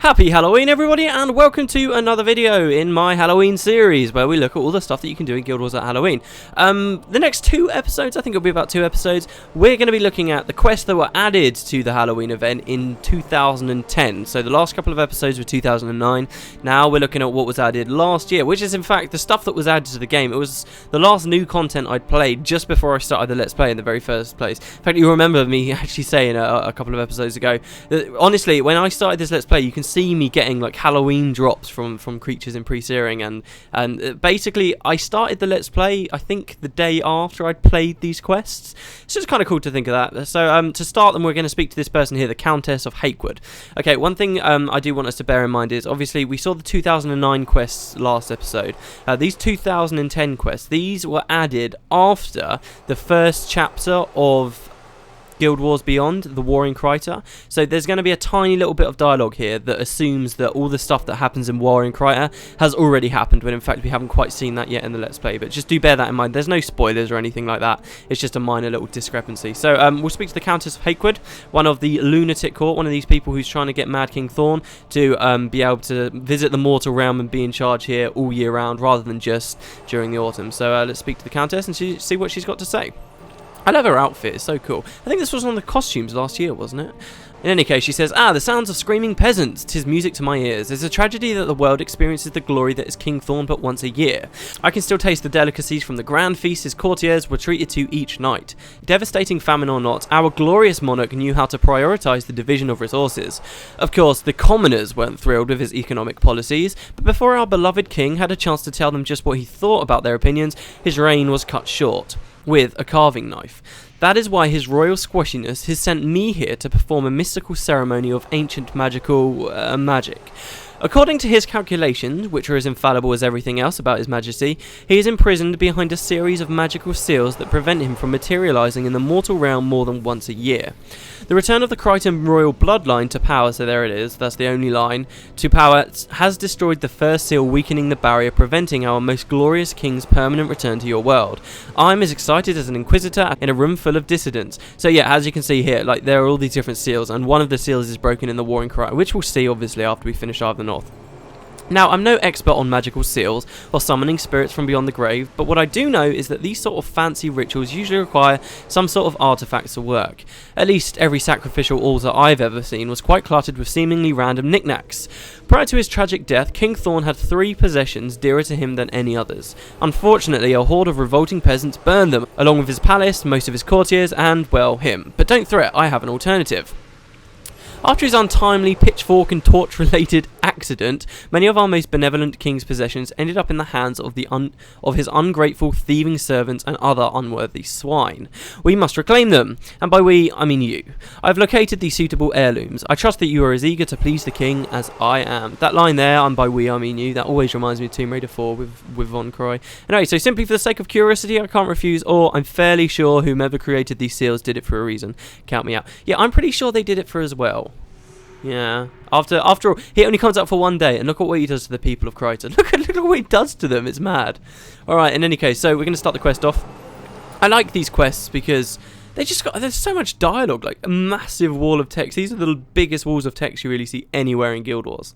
Happy Halloween everybody, and welcome to another video in my Halloween series where we look at all the stuff that you can do in Guild Wars at Halloween. The next two episodes, I think it'll be about 2 episodes, we're going to be looking at the quests that were added to the Halloween event in 2010. So the last couple of episodes were 2009, now we're looking at what was added last year, which is in fact the stuff that was added to the game. It was the last new content I'd played just before I started the Let's Play in the very first place. In fact, you remember me actually saying a couple of episodes ago that honestly, when I started this Let's Play, you can see me getting like Halloween drops from creatures in pre-searing, and basically I started the Let's Play I think the day after I'd played these quests, so it's kind of cool to think of that. So to start them, we're going to speak to this person here, the Countess of Hakewood. Okay, one thing I do want us to bear in mind is obviously we saw the 2009 quests last episode. These 2010 quests, these were added after the first chapter of Guild Wars Beyond, the War in Kryta. So there's going to be a tiny little bit of dialogue here that assumes that all the stuff that happens in War in Kryta has already happened, when in fact we haven't quite seen that yet in the Let's Play. But just do bear that in mind. There's no spoilers or anything like that. It's just a minor little discrepancy. So we'll speak to the Countess of Hakewood, one of the Lunatic Court, one of these people who's trying to get Mad King Thorn to be able to visit the mortal realm and be in charge here all year round rather than just during the autumn. So let's speak to the Countess and see what she's got to say. I love her outfit, it's so cool. I think this was one of the costumes last year, wasn't it? In any case, she says, the sounds of screaming peasants, 'tis music to my ears. It's a tragedy that the world experiences the glory that is King Thorn but once a year. I can still taste the delicacies from the grand feast his courtiers were treated to each night. Devastating famine or not, our glorious monarch knew how to prioritise the division of resources. Of course, the commoners weren't thrilled with his economic policies, but before our beloved king had a chance to tell them just what he thought about their opinions, his reign was cut short with a carving knife. That is why his royal squashiness has sent me here to perform a mystical ceremony of ancient magical magic. According to his calculations, which are as infallible as everything else about his majesty, he is imprisoned behind a series of magical seals that prevent him from materialising in the mortal realm more than once a year. The return of the Krytan royal bloodline to power, so there it is, that's the only line, to power has destroyed the first seal, weakening the barrier, preventing our most glorious king's permanent return to your world. I'm as excited as an inquisitor in a room full of dissidents. So yeah, as you can see here, like there are all these different seals, and one of the seals is broken in the War in Kryta, which we'll see obviously after we finish Eye of the North. Now, I'm no expert on magical seals or summoning spirits from beyond the grave, but what I do know is that these sort of fancy rituals usually require some sort of artifacts to work. At least every sacrificial altar I've ever seen was quite cluttered with seemingly random knickknacks. Prior to his tragic death, King Thorn had 3 possessions dearer to him than any others. Unfortunately, a horde of revolting peasants burned them, along with his palace, most of his courtiers, and, well, him. But don't fret, I have an alternative. After his untimely pitchfork and torch-related accident, many of our most benevolent king's possessions ended up in the hands of his ungrateful, thieving servants and other unworthy swine. We must reclaim them, and by we, I mean you. I've located these suitable heirlooms. I trust that you are as eager to please the king as I am. That line there, and by we, I mean you, that always reminds me of Tomb Raider 4 with Von Croy. Anyway, so simply for the sake of curiosity, I can't refuse, or I'm fairly sure whomever created these seals did it for a reason. Count me out. Yeah, I'm pretty sure they did it for as well. Yeah. After all, he only comes out for one day, and look at what he does to the people of Kryta. Look at what he does to them. It's mad. All right. In any case, so we're going to start the quest off. I like these quests because there's so much dialogue, like a massive wall of text. These are the biggest walls of text you really see anywhere in Guild Wars.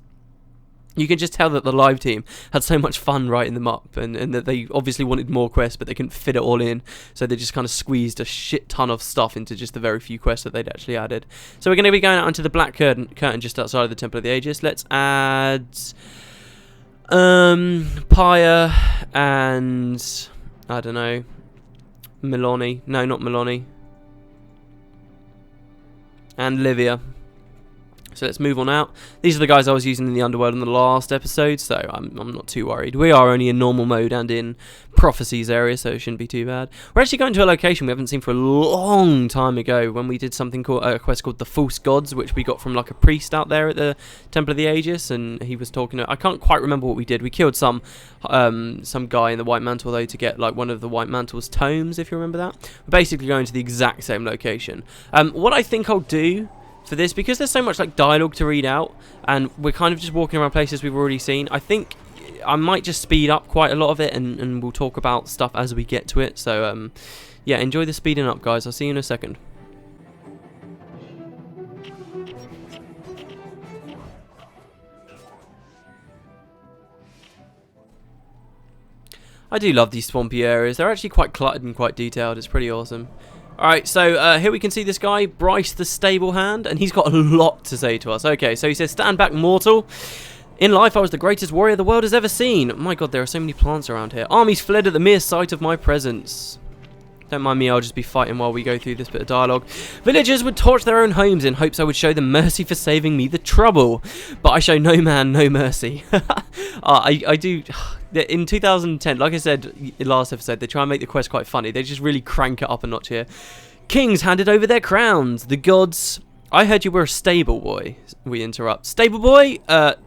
You can just tell that the live team had so much fun writing them up, and that they obviously wanted more quests, but they couldn't fit it all in, so they just kind of squeezed a shit ton of stuff into just the very few quests that they'd actually added. So we're going to be going out onto the black curtain just outside of the Temple of the Aegis. Let's add Pyre and I don't know, Milani. No, not Milani. And Livia. So let's move on out. These are the guys I was using in the Underworld in the last episode, so I'm not too worried. We are only in normal mode and in Prophecies area, so it shouldn't be too bad. We're actually going to a location we haven't seen for a long time ago, when we did something called a quest called the False Gods, which we got from like a priest out there at the Temple of the Aegis, and he was talking I can't quite remember what we did. We killed some guy in the White Mantle though to get like one of the White Mantle's tomes, if you remember that. We're basically going to the exact same location. What I think I'll do for this, because there's so much like dialogue to read out and we're kind of just walking around places we've already seen, I think I might just speed up quite a lot of it, and we'll talk about stuff as we get to it. So yeah, enjoy the speeding up, guys. I'll see you in a second. I do love these swampy areas. They're actually quite cluttered and quite detailed. It's pretty awesome. Alright, so here we can see this guy, Bryce the Stable Hand, and he's got a lot to say to us. Okay, so he says, stand back, mortal. In life, I was the greatest warrior the world has ever seen. My god, there are so many plants around here. Armies fled at the mere sight of my presence. Don't mind me, I'll just be fighting while we go through this bit of dialogue. Villagers would torch their own homes in hopes I would show them mercy for saving me the trouble. But I show no man no mercy. I do... In 2010, like I said in last episode, they try and make the quest quite funny. They just really crank it up a notch here. Kings handed over their crowns. The gods... I heard you were a stable boy. We interrupt. Stable boy?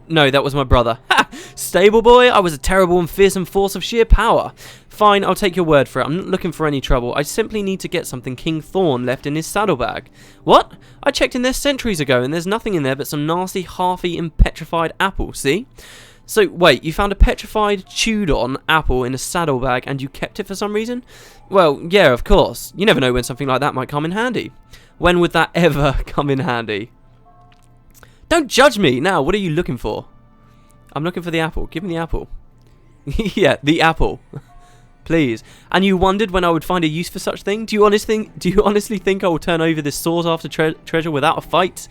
No, that was my brother. Ha! Stable boy? I was a terrible and fearsome force of sheer power. Fine, I'll take your word for it. I'm not looking for any trouble. I simply need to get something King Thorn left in his saddlebag. What? I checked in there centuries ago, and there's nothing in there but some nasty, half-eaten, petrified apple, see? So, wait, you found a petrified, chewed-on apple in a saddlebag, and you kept it for some reason? Well, yeah, of course. You never know when something like that might come in handy. When would that ever come in handy? Don't judge me! Now, what are you looking for? I'm looking for the apple. Give me the apple. Yeah, the apple. Please. And you wondered when I would find a use for such thing? Do you honestly think I will turn over this sought-after treasure without a fight?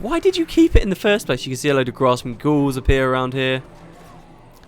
Why did you keep it in the first place? You can see a load of grasping ghouls appear around here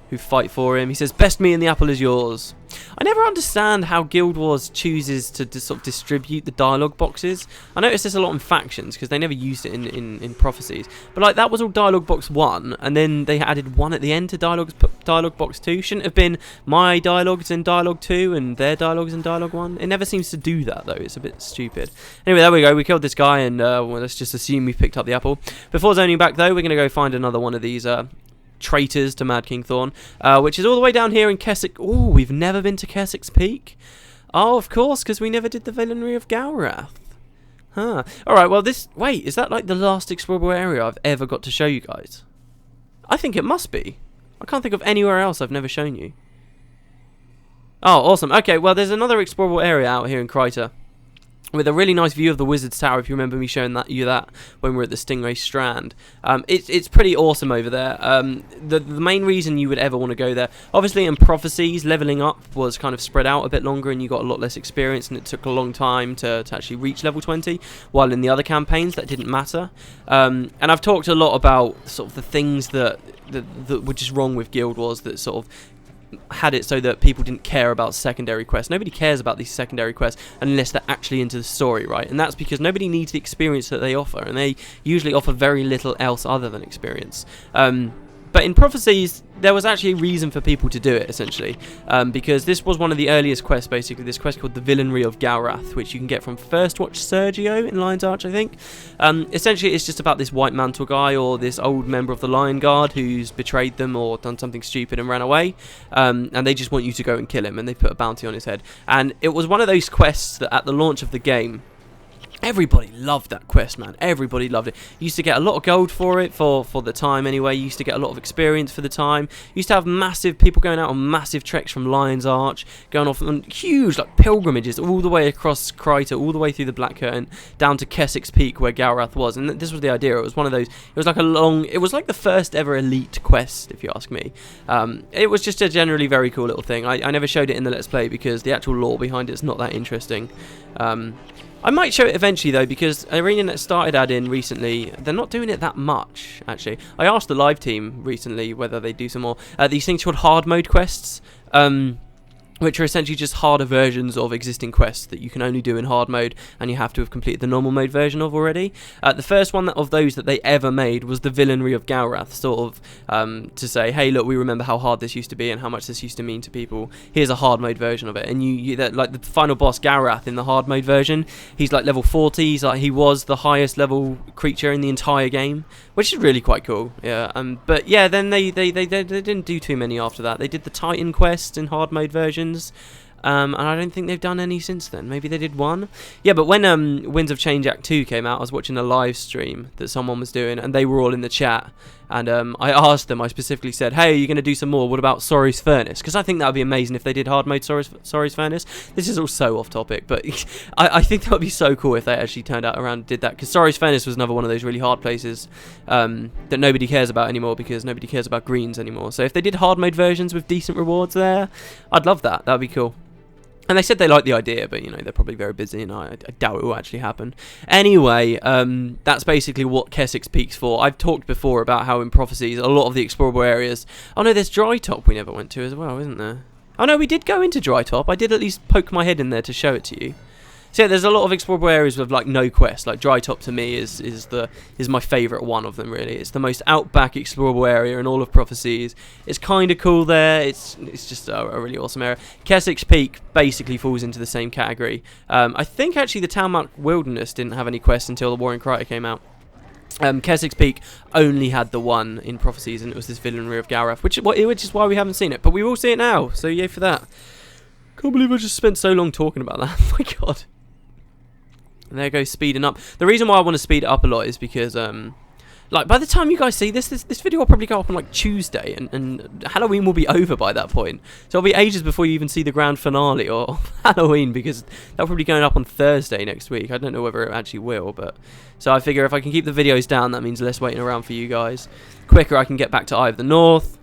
who fight for him. He says, best me and the apple is yours. I never understand how Guild Wars chooses to sort of distribute the dialogue boxes. I noticed this a lot in factions because they never used it in prophecies. But like that was all dialogue box 1, and then they added one at the end to dialogue box 2. Shouldn't have been my dialogues in dialogue 2 and their dialogues in dialogue 1. It never seems to do that though. It's a bit stupid. Anyway, there we go. We killed this guy, and well, let's just assume we picked up the apple. Before zoning back though, we're going to go find another one of these traitors to Mad King Thorn, which is all the way down here in Keswick. Oh, we've never been to Keswick's Peak. Oh, of course, because we never did the Villainy of Galrath. Huh. Alright, well this... Wait, is that like the last explorable area I've ever got to show you guys? I think it must be. I can't think of anywhere else I've never shown you. Oh, awesome. Okay, well there's another explorable area out here in Kryta, with a really nice view of the Wizard's Tower, if you remember me showing you that when we were at the Stingray Strand. It's pretty awesome over there. The main reason you would ever want to go there, obviously in Prophecies, leveling up was kind of spread out a bit longer and you got a lot less experience, and it took a long time to actually reach level 20, while in the other campaigns that didn't matter. And I've talked a lot about sort of the things that were just wrong with Guild Wars, that sort of had it so that people didn't care about secondary quests. Nobody cares about these secondary quests unless they're actually into the story, right? And that's because nobody needs the experience that they offer, and they usually offer very little else other than experience. But in Prophecies, there was actually a reason for people to do it, essentially, because this was one of the earliest quests, basically, this quest called the Villainy of Galrath, which you can get from First Watch Sergio in Lion's Arch, I think. Essentially, it's just about this White Mantle guy, or this old member of the Lion Guard who's betrayed them or done something stupid and ran away, and they just want you to go and kill him, and they put a bounty on his head. And it was one of those quests that at the launch of the game, everybody loved that quest, man. Everybody loved it. You used to get a lot of gold for it, for the time anyway. You used to get a lot of experience for the time. You used to have massive people going out on massive treks from Lion's Arch, going off on huge like pilgrimages all the way across Kryta, all the way through the Black Curtain, down to Keswick's Peak where Galrath was. And this was the idea. It was one of those, it was like the first ever elite quest, if you ask me. It was just a generally very cool little thing. I never showed it in the Let's Play because the actual lore behind it's not that interesting. I might show it eventually though, because ArenaNet started adding recently. They're not doing it that much, actually. I asked the live team recently whether they do some more. These things called hard mode quests, which are essentially just harder versions of existing quests that you can only do in hard mode, and you have to have completed the normal mode version of already. The first one of those that they ever made was the Villainy of Galrath, sort of to say, hey, look, we remember how hard this used to be and how much this used to mean to people. Here's a hard mode version of it, and like the final boss Galrath in the hard mode version, he's like level 40. He was the highest level creature in the entire game, which is really quite cool. Yeah. But yeah, then they didn't do too many after that. They did the Titan quest in hard mode version. And I don't think they've done any since then. Maybe they did one. Yeah, but when Winds of Change Act 2 came out, I was watching a live stream that someone was doing, and they were all in the chat. And I asked them, I specifically said, hey, are you going to do some more? What about Sorry's Furnace? Because I think that would be amazing if they did hard mode Sorry's Furnace. This is all so off topic, but I think that would be so cool if they actually turned out around and did that. Because Sorry's Furnace was another one of those really hard places that nobody cares about anymore, because nobody cares about greens anymore. So if they did hard mode versions with decent rewards there, I'd love that. That would be cool. And they said they liked the idea, but, you know, they're probably very busy, and I doubt it will actually happen. Anyway, that's basically what Keswick's Peak's for. I've talked before about how in Prophecies, a lot of the explorable areas... Oh, no, there's Dry Top we never went to as well, isn't there? Oh, no, we did go into Dry Top. I did at least poke my head in there to show it to you. So yeah, there's a lot of explorable areas with like no quest. Like Dry Top to me is my favourite one of them, really. It's the most outback explorable area in all of Prophecies. It's kind of cool there. It's just a really awesome area. Keswick's Peak basically falls into the same category. I think actually the Townmark Wilderness didn't have any quests until the Warring Crichton came out. Keswick's Peak only had the one in Prophecies, and it was this Villainry of Galrath, which is why we haven't seen it. But we will see it now, so yay for that. Can't believe I just spent so long talking about that. Oh my god. And there goes speeding up. The reason why I want to speed it up a lot is because, like, by the time you guys see this video will probably go up on, like, Tuesday, and Halloween will be over by that point. So it'll be ages before you even see the grand finale or Halloween, because that'll probably be going up on Thursday next week. I don't know whether it actually will, but... So I figure if I can keep the videos down, that means less waiting around for you guys. Quicker I can get back to Eye of the North,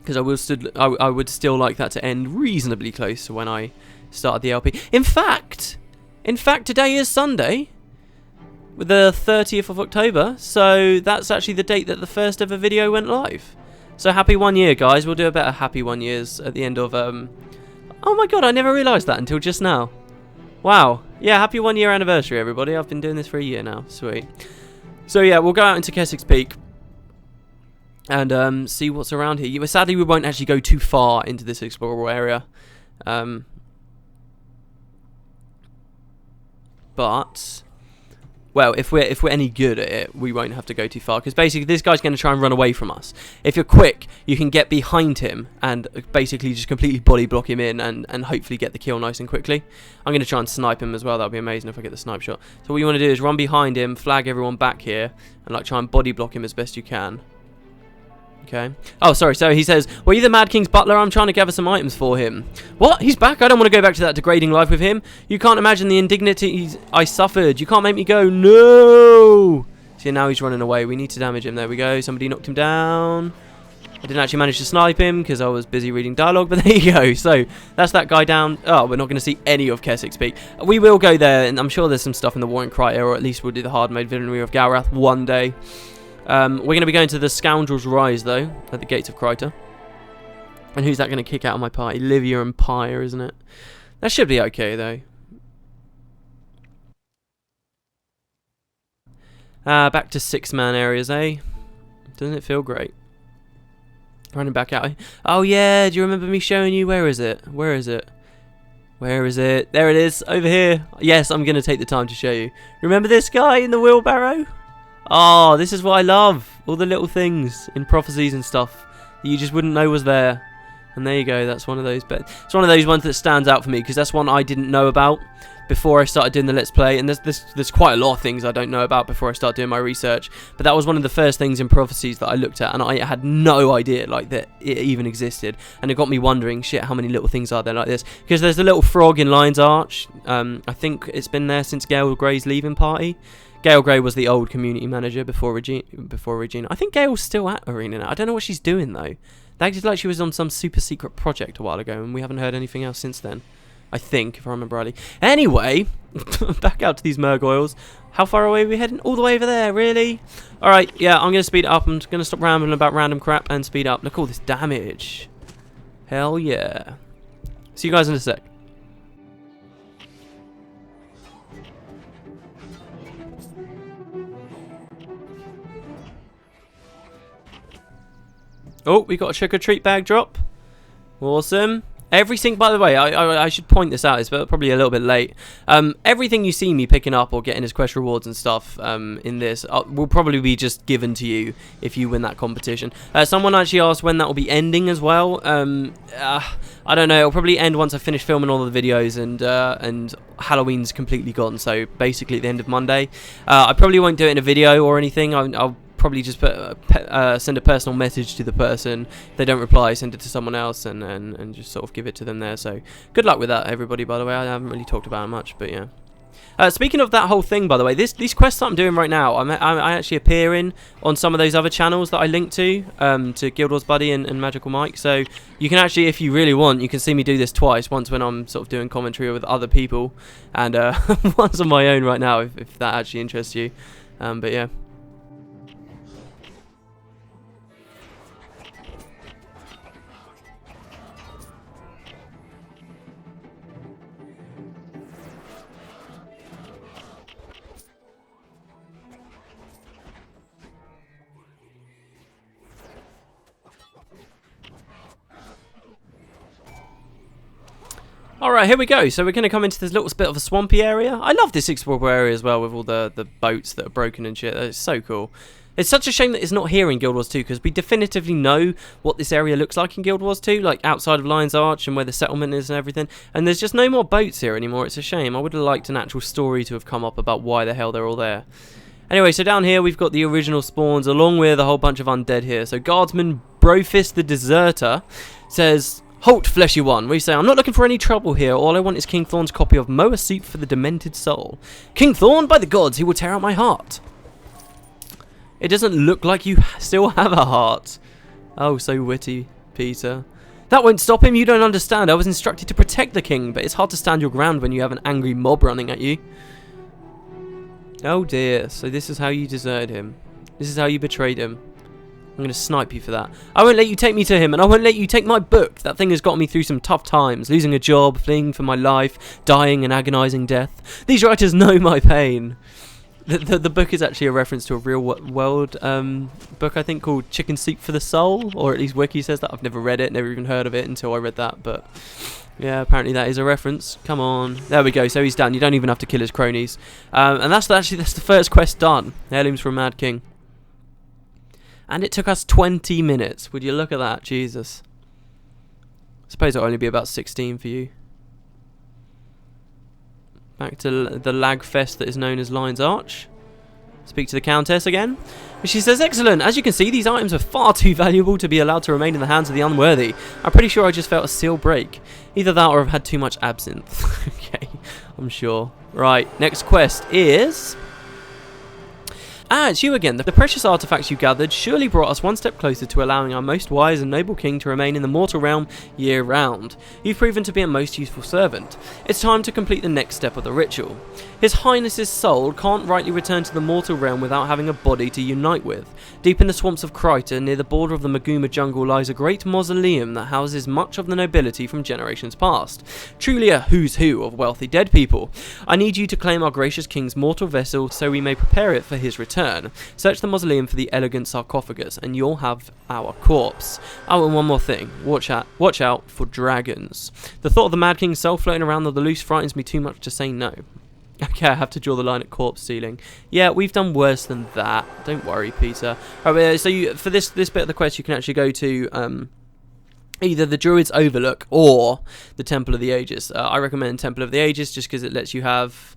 because I would still like that to end reasonably close to when I started the LP. In fact, today is Sunday, with the 30th of October, so that's actually the date that the first ever video went live. So happy 1 year, guys. We'll do a better happy 1 years at the end of... Oh my god, I never realised that until just now. Wow. Yeah, happy 1 year anniversary, everybody. I've been doing this for a year now. Sweet. So yeah, we'll go out into Keswick's Peak and see what's around here. Sadly, we won't actually go too far into this explorable area. But, well, if we're any good at it, we won't have to go too far, because basically this guy's going to try and run away from us. If you're quick, you can get behind him and basically just completely body block him in and hopefully get the kill nice and quickly. I'm going to try and snipe him as well. That would be amazing if I get the snipe shot. So what you want to do is run behind him, flag everyone back here, and like try and body block him as best you can. Okay. Oh, sorry. So he says, were you the Mad King's butler? I'm trying to gather some items for him. What? He's back? I don't want to go back to that degrading life with him. You can't imagine the indignities I suffered. You can't make me go. No! See, now he's running away. We need to damage him. There we go. Somebody knocked him down. I didn't actually manage to snipe him because I was busy reading dialogue, but there you go. So that's that guy down. Oh, we're not going to see any of Keswick's Peak. We will go there, and I'm sure there's some stuff in the Warring Crichton, or at least we'll do the hard mode Villainry of Galrath one day. We're going to be going to the Scoundrel's Rise, though, at the Gates of Kryta. And who's that going to kick out of my party? Livia and Pyre, isn't it? That should be okay, though. Back to 6-man areas, eh? Doesn't it feel great? Running back out. Oh, yeah, do you remember me showing you? Where is it? Where is it? Where is it? There it is, over here. Yes, I'm going to take the time to show you. Remember this guy in the wheelbarrow? Oh, this is what I love. All the little things in Prophecies and stuff that you just wouldn't know was there. And there you go. That's one of those. But it's one of those ones that stands out for me because that's one I didn't know about before I started doing the Let's Play. And there's quite a lot of things I don't know about before I start doing my research. But that was one of the first things in Prophecies that I looked at, and I had no idea like that it even existed. And it got me wondering, shit, how many little things are there like this? Because there's the little frog in Lion's Arch. I think it's been there since Gale Grey's leaving party. Gale Grey was the old community manager before Regina. I think Gale's still at Arena now. I don't know what she's doing, though. That acted like she was on some super secret project a while ago, and we haven't heard anything else since then. I think, if I remember rightly. Anyway, back out to these Murgoyles. How far away are we heading? All the way over there, really? Alright, yeah, I'm going to speed it up. I'm just going to stop rambling about random crap and speed up. Look at all this damage. Hell yeah. See you guys in a sec. Oh, we got a trick or treat bag drop. Awesome. Everything, by the way, I should point this out, it's probably a little bit late. Everything you see me picking up or getting as quest rewards and stuff in this will probably be just given to you if you win that competition. Someone actually asked when that will be ending as well. I don't know, it'll probably end once I finish filming all the videos and Halloween's completely gone, so basically at the end of Monday. I probably won't do it in a video or anything. I'll probably just send a personal message to the person. If they don't reply, send it to someone else and just sort of give it to them there. So good luck with that, everybody, by the way. I haven't really talked about it much, but yeah. Speaking of that whole thing, by the way, these quests that I'm doing right now, I actually appearing on some of those other channels that I link to Guild Wars Buddy and Magical Mike. So you can actually, if you really want, you can see me do this twice. Once when I'm sort of doing commentary with other people, and once on my own right now, if that actually interests you. But yeah. Alright, here we go. So we're going to come into this little bit of a swampy area. I love this explorable area as well with all the boats that are broken and shit. It's so cool. It's such a shame that it's not here in Guild Wars 2 because we definitively know what this area looks like in Guild Wars 2, like outside of Lion's Arch and where the settlement is and everything. And there's just no more boats here anymore. It's a shame. I would have liked an actual story to have come up about why the hell they're all there. Anyway, so down here we've got the original spawns along with a whole bunch of undead here. So Guardsman Brofist the Deserter says, "Halt, fleshy one." We say, "I'm not looking for any trouble here. All I want is King Thorn's copy of Moa Soup for the Demented Soul. King Thorn, by the gods, he will tear out my heart." It doesn't look like you still have a heart. Oh, so witty, Peter. That won't stop him, you don't understand. I was instructed to protect the king, but it's hard to stand your ground when you have an angry mob running at you. Oh dear, so this is how you deserted him. This is how you betrayed him. I'm going to snipe you for that. I won't let you take me to him, and I won't let you take my book. That thing has got me through some tough times. Losing a job, fleeing for my life, dying an agonizing death. These writers know my pain. The book is actually a reference to a real world book, I think, called Chicken Soup for the Soul, or at least Wiki says that. I've never read it, never even heard of it until I read that, but yeah, apparently that is a reference. Come on. There we go, so he's done. You don't even have to kill his cronies. And that's the first quest done. Heirlooms for a Mad King. And it took us 20 minutes. Would you look at that? Jesus. I suppose it'll only be about 16 for you. Back to the lag fest that is known as Lion's Arch. Speak to the Countess again. She says, "Excellent. As you can see, these items are far too valuable to be allowed to remain in the hands of the unworthy. I'm pretty sure I just felt a seal break. Either that or I've had too much absinthe." Okay, I'm sure. Right, next quest is... Ah, it's you again. The precious artifacts you gathered surely brought us one step closer to allowing our most wise and noble king to remain in the mortal realm year-round. You've proven to be a most useful servant. It's time to complete the next step of the ritual. His Highness's soul can't rightly return to the mortal realm without having a body to unite with. Deep in the swamps of Kryta, near the border of the Maguma jungle, lies a great mausoleum that houses much of the nobility from generations past. Truly a who's who of wealthy dead people. I need you to claim our gracious king's mortal vessel so we may prepare it for his return. Search the mausoleum for the elegant sarcophagus and you'll have our corpse. Oh, and one more thing. Watch out for dragons. The thought of the Mad King's soul floating around on the loose frightens me too much to say no. Okay, I have to draw the line at corpse stealing. Yeah, we've done worse than that. Don't worry, Peter. Alright, so for this bit of the quest, you can actually go to either the Druid's Overlook or the Temple of the Aegis. I recommend Temple of the Aegis just because it lets you have...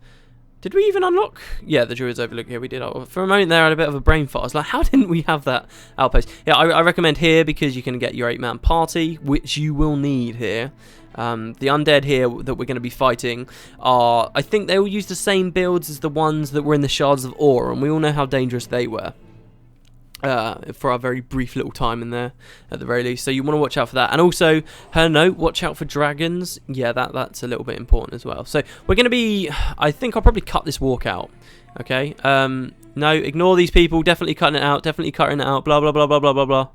Did we even unlock? Yeah, the Druid's Overlook here, we did. For a moment there, I had a bit of a brain fart. I was like, how didn't we have that outpost? Yeah, I recommend here because you can get your 8-man party, which you will need here. The undead here that we're going to be fighting are... I think they will use the same builds as the ones that were in the Shards of Ore, and we all know how dangerous they were. For our very brief little time in there, at the very least. So you want to watch out for that. And also, her note, watch out for dragons. Yeah, that's a little bit important as well. So we're going to be... I think I'll probably cut this walk out. Okay? No, ignore these people. Definitely cutting it out. Definitely cutting it out. Blah, blah, blah, blah, blah, blah, blah.